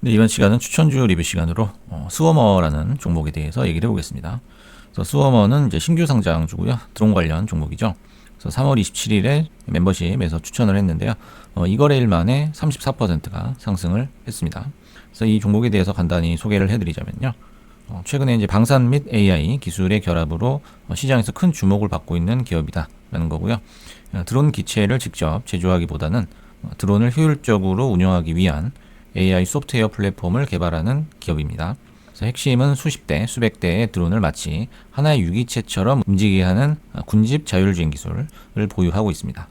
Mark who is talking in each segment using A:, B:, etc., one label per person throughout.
A: 네, 이번 시간은 추천주 리뷰 시간으로 스워머라는 종목에 대해서 얘기를 해보겠습니다. 그래서 스워머는 이제 신규 상장주고요. 드론 관련 종목이죠. 그래서 3월 27일에 멤버십에서 추천을 했는데요. 이 거래일 만에 34%가 상승을 했습니다. 그래서 이 종목에 대해서 간단히 소개를 해드리자면요. 최근에 이제 방산 및 AI 기술의 결합으로 시장에서 큰 주목을 받고 있는 기업이다라는 거고요. 드론 기체를 직접 제조하기보다는 드론을 효율적으로 운영하기 위한 AI 소프트웨어 플랫폼을 개발하는 기업입니다. 그래서 핵심은 수십 대, 수백 대의 드론을 마치 하나의 유기체처럼 움직이게 하는 군집 자율주행 기술을 보유하고 있습니다.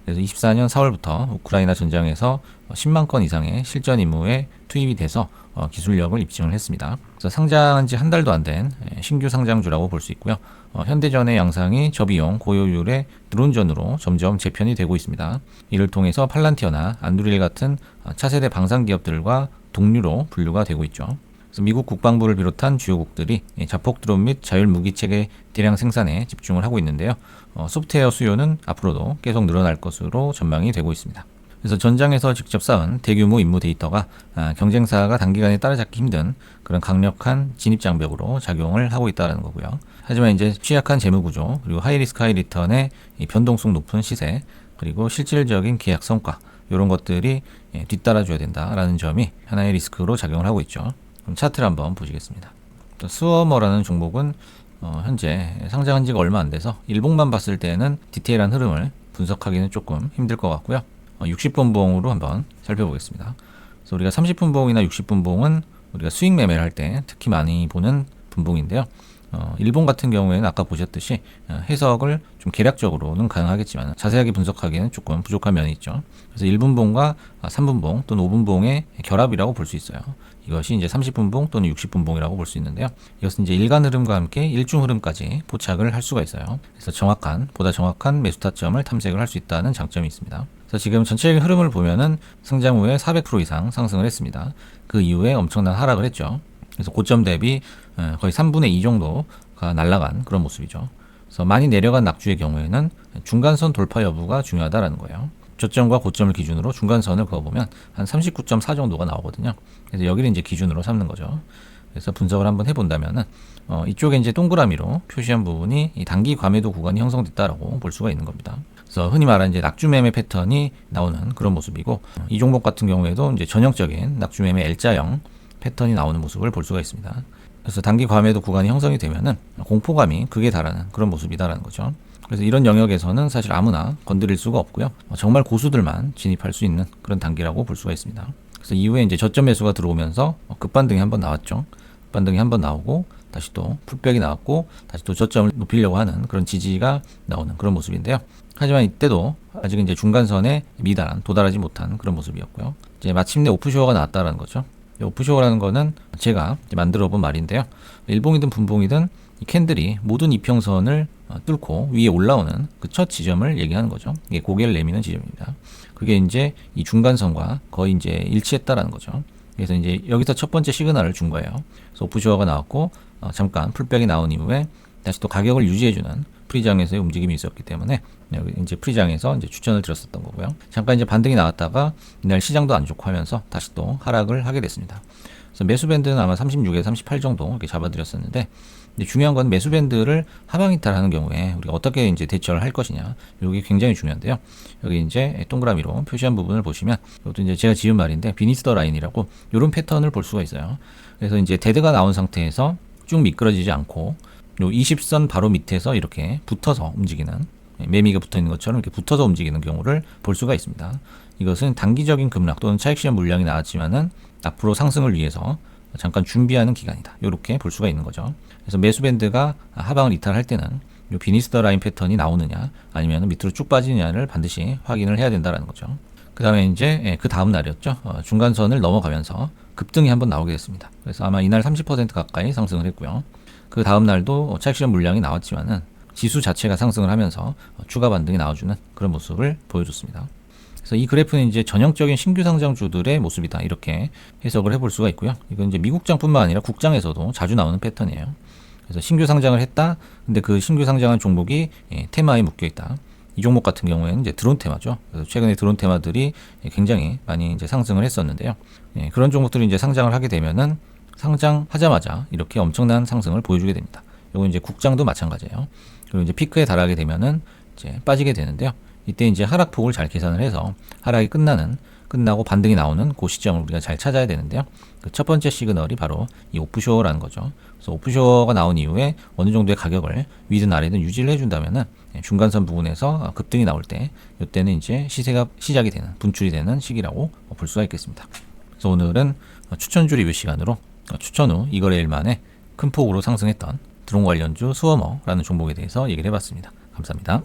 A: 그래서 24년 4월부터 우크라이나 전장에서 10만 건 이상의 실전 임무에 투입이 돼서 기술력을 입증을 했습니다. 그래서 상장한 지 한 달도 안 된 신규 상장주라고 볼 수 있고요. 현대전의 양상이 저비용 고효율의 드론전으로 점점 재편이 되고 있습니다. 이를 통해서 팔란티어나 안두릴 같은 차세대 방산 기업들과 동류로 분류가 되고 있죠. 그래서 미국 국방부를 비롯한 주요국들이 자폭 드론 및 자율 무기체계 대량 생산에 집중을 하고 있는데요. 소프트웨어 수요는 앞으로도 계속 늘어날 것으로 전망이 되고 있습니다. 그래서 전장에서 직접 쌓은 대규모 임무 데이터가 경쟁사가 단기간에 따라잡기 힘든 그런 강력한 진입장벽으로 작용을 하고 있다는 거고요. 하지만 이제 취약한 재무구조, 그리고 하이리스크 하이리턴의 변동성 높은 시세, 그리고 실질적인 계약 성과, 이런 것들이 뒤따라줘야 된다라는 점이 하나의 리스크로 작용을 하고 있죠. 그럼 차트를 한번 보시겠습니다. 스워머라는 종목은 현재 상장한 지가 얼마 안 돼서 일봉만 봤을 때는 디테일한 흐름을 분석하기는 조금 힘들 것 같고요. 60분 봉으로 한번 살펴보겠습니다. 그래서 우리가 30분 봉이나 60분 봉은 우리가 수익 매매를 할 때 특히 많이 보는 분봉인데요. 일본 같은 경우에는 아까 보셨듯이 해석을 좀 계략적으로는 가능하겠지만 자세하게 분석하기에는 조금 부족한 면이 있죠. 그래서 1분봉과 3분봉 또는 5분봉의 결합이라고 볼 수 있어요. 이것이 이제 30분봉 또는 60분봉이라고 볼 수 있는데요. 이것은 이제 일간 흐름과 함께 일중 흐름까지 포착을 할 수가 있어요. 그래서 보다 정확한 매수 타점을 탐색을 할 수 있다는 장점이 있습니다. 그래서 지금 전체적인 흐름을 보면은 상장 후에 400% 이상 상승을 했습니다. 그 이후에 엄청난 하락을 했죠. 그래서 고점 대비 거의 3분의 2 정도가 날아간 그런 모습이죠. 그래서 많이 내려간 낙주의 경우에는 중간선 돌파 여부가 중요하다라는 거예요. 저점과 고점을 기준으로 중간선을 그어보면 한 39.4 정도가 나오거든요. 그래서 여기를 이제 기준으로 삼는 거죠. 그래서 분석을 한번 해본다면은 이쪽에 이제 동그라미로 표시한 부분이 이 단기 과매도 구간이 형성됐다라고 볼 수가 있는 겁니다. 그래서 흔히 말하는 이제 낙주매매 패턴이 나오는 그런 모습이고, 이 종목 같은 경우에도 이제 전형적인 낙주매매 L자형 패턴이 나오는 모습을 볼 수가 있습니다. 그래서 단기 과매도 구간이 형성이 되면은 공포감이 극에 달하는 그런 모습이다라는 거죠. 그래서 이런 영역에서는 사실 아무나 건드릴 수가 없고요. 정말 고수들만 진입할 수 있는 그런 단계라고 볼 수가 있습니다. 그래서 이후에 이제 저점 매수가 들어오면서 급반등이 한번 나왔죠. 급반등이 한번 나오고 다시 또 풀백이 나왔고 다시 또 저점을 높이려고 하는 그런 지지가 나오는 그런 모습인데요. 하지만 이때도 아직은 이제 중간선에 도달하지 못한 그런 모습이었고요. 이제 마침내 오프쇼어가 나왔다라는 거죠. 오프쇼어라는 거는 제가 만들어 본 말인데요. 일봉이든 분봉이든 이 캔들이 모든 이평선을 뚫고 위에 올라오는 그 첫 지점을 얘기하는 거죠. 이게 고개를 내미는 지점입니다. 그게 이제 이 중간선과 거의 이제 일치했다라는 거죠. 그래서 이제 여기서 첫 번째 시그널을 준 거예요. 그래서 오프쇼어가 나왔고 잠깐 풀백이 나온 이후에 다시 또 가격을 유지해주는 프리장에서의 움직임이 있었기 때문에 여기 이제 프리장에서 이제 추천을 드렸었던 거고요. 잠깐 이제 반등이 나왔다가 이날 시장도 안 좋고 하면서 다시 또 하락을 하게 됐습니다. 그래서 매수 밴드는 아마 36에서 38 정도 이렇게 잡아드렸었는데, 중요한 건 매수 밴드를 하방 이탈하는 경우에 우리가 어떻게 이제 대처를 할 것이냐, 이게 굉장히 중요한데요. 여기 이제 동그라미로 표시한 부분을 보시면 이것도 이제 제가 지은 말인데 비니스 더 라인이라고 이런 패턴을 볼 수가 있어요. 그래서 이제 데드가 나온 상태에서 쭉 미끄러지지 않고 요 20선 바로 밑에서 이렇게 붙어서 움직이는, 매미가 붙어 있는 것처럼 이렇게 붙어서 움직이는 경우를 볼 수가 있습니다. 이것은 단기적인 급락 또는 차익 실현 물량이 나왔지만은 앞으로 상승을 위해서 잠깐 준비하는 기간이다, 이렇게 볼 수가 있는 거죠. 그래서 매수 밴드가 하방을 이탈할 때는 요 비니스 더 라인 패턴이 나오느냐 아니면 밑으로 쭉 빠지느냐를 반드시 확인을 해야 된다는 거죠. 그 다음에 이제 그 다음 날이었죠. 중간선을 넘어가면서 급등이 한번 나오게 됐습니다. 그래서 아마 이날 30% 가까이 상승을 했고요. 그 다음 날도 차익 실현 물량이 나왔지만은 지수 자체가 상승을 하면서 추가 반등이 나와주는 그런 모습을 보여줬습니다. 그래서 이 그래프는 이제 전형적인 신규 상장주들의 모습이다, 이렇게 해석을 해볼 수가 있고요. 이건 이제 미국장뿐만 아니라 국장에서도 자주 나오는 패턴이에요. 그래서 신규 상장을 했다. 근데 그 신규 상장한 종목이 테마에 묶여 있다. 이 종목 같은 경우에는 이제 드론 테마죠. 그래서 최근에 드론 테마들이 굉장히 많이 이제 상승을 했었는데요. 예, 그런 종목들이 이제 상장을 하게 되면은 상장하자마자 이렇게 엄청난 상승을 보여주게 됩니다. 요거 이제 국장도 마찬가지예요. 그리고 이제 피크에 달하게 되면은 이제 빠지게 되는데요. 이때 이제 하락폭을 잘 계산을 해서 하락이 끝나고 반등이 나오는 그 시점을 우리가 잘 찾아야 되는데요. 그 첫 번째 시그널이 바로 이 오프쇼어라는 거죠. 그래서 오프쇼어가 나온 이후에 어느 정도의 가격을 위든 아래든 유지를 해준다면은 중간선 부분에서 급등이 나올 때 이때는 이제 시세가 시작이 되는 분출이 되는 시기라고 볼 수가 있겠습니다. 그래서 오늘은 추천주 리뷰 시간으로 추천 후 이거래일 만에 큰 폭으로 상승했던 드론 관련주 수어머라는 종목에 대해서 얘기를 해봤습니다. 감사합니다.